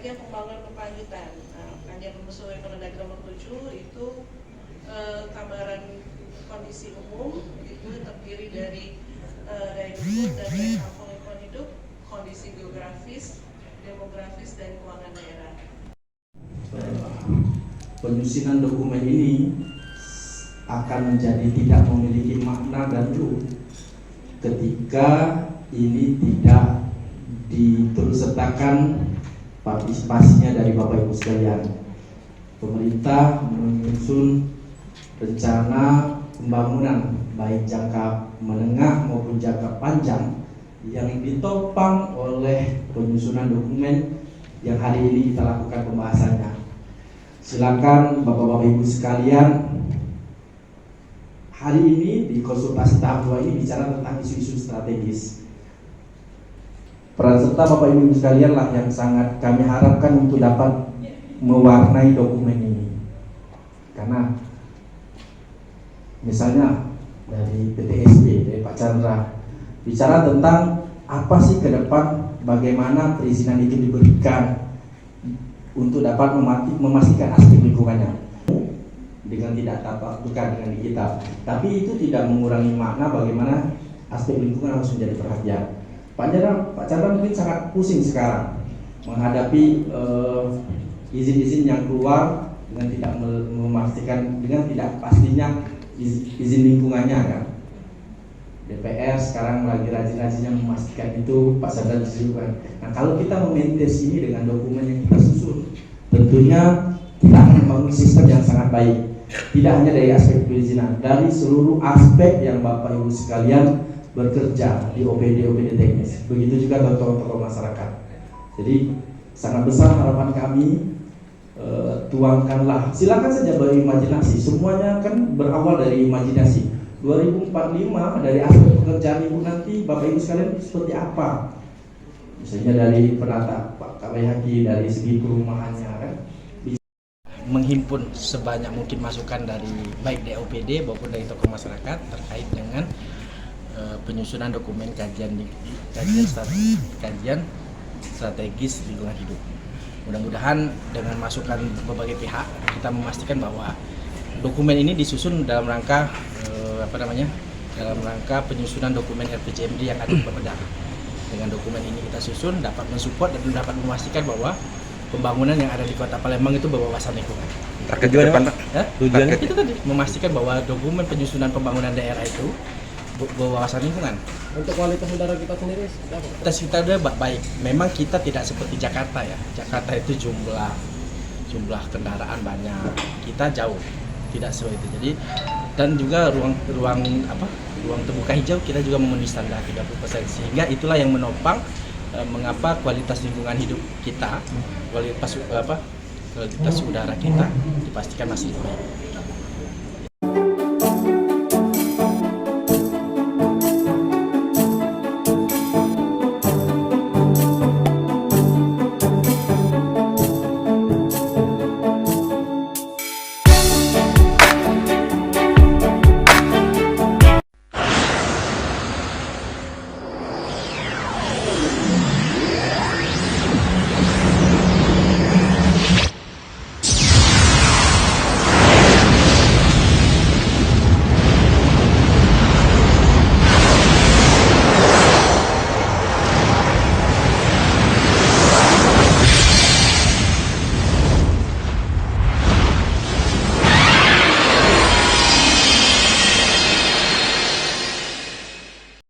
bagian pembangunan berkelanjutan. Kajian sesuai Permendagri nomor 7 itu gambaran kondisi umum itu terdiri dari daya dukung dan daya tampung lingkungan hidup, kondisi geografis, demografis, dan keuangan daerah. Penyusunan dokumen ini akan menjadi tidak memiliki makna baru ketika ini tidak diturut-sertakan partisipasinya dari Bapak Ibu sekalian. Pemerintah menyusun rencana pembangunan baik jangka menengah maupun jangka panjang yang ditopang oleh penyusunan dokumen yang hari ini kita lakukan pembahasannya. Silakan Bapak-Bapak Ibu sekalian, hari ini di konsultasi tahap 2 ini bicara tentang isu-isu strategis. Peran serta Bapak Ibu sekalian lah yang sangat kami harapkan untuk dapat mewarnai dokumen ini. Karena misalnya dari PTSB, dari Pak Chandra, bicara tentang apa sih ke depan, bagaimana perizinan itu diberikan untuk dapat memastikan aspek lingkungannya dengan tidak tapak bukan dengan digital, tapi itu tidak mengurangi makna bagaimana aspek lingkungan harus menjadi perhatian. Pak Chandra mungkin sangat pusing sekarang menghadapi izin-izin yang keluar dengan tidak memastikan, dengan tidak pastinya izin lingkungannya kan. DPR sekarang lagi rajin-rajinnya memastikan itu, Pak Chandra juga. Nah, kalau kita memaintain ini dengan dokumen yang kita susun, tentunya kita akan membangun sistem yang sangat baik. Tidak hanya dari aspek perizinan, dari seluruh aspek yang Bapak Ibu sekalian bekerja di OPD teknis. Begitu juga tokoh-tokoh masyarakat. Jadi sangat besar harapan kami, tuangkanlah. Silakan saja berimajinasi. Semuanya kan berawal dari imajinasi. 2045 dari aspek pekerjaan Ibu nanti Bapak Ibu sekalian seperti apa? Misalnya dari penata Pak Kabayaki, dari segi perumahannya kan. Menghimpun sebanyak mungkin masukan dari baik DOPD maupun dari tokoh masyarakat terkait dengan penyusunan dokumen kajian strategis lingkungan hidup. Mudah-mudahan dengan masukan berbagai pihak kita memastikan bahwa dokumen ini disusun dalam rangka dalam rangka penyusunan dokumen RPJMD yang ada di Bapeda. Dengan dokumen ini kita susun dapat mensupport dan dapat memastikan bahwa pembangunan yang ada di Kota Palembang itu berwawasan lingkungan. Target juga depan Pak. Tujuannya itu tadi memastikan bahwa dokumen penyusunan pembangunan daerah itu berwawasan lingkungan. Untuk kualitas udara kita sendiri seperti apa? Kualitas kita udah baik. Memang kita tidak seperti Jakarta ya. Jakarta itu jumlah kendaraan banyak. Kita jauh tidak sesuai itu. Jadi dan juga ruang terbuka hijau kita juga memenuhi standar 30%, sehingga itulah yang menopang mengapa kualitas lingkungan hidup kita, kualitas udara kita dipastikan masih baik.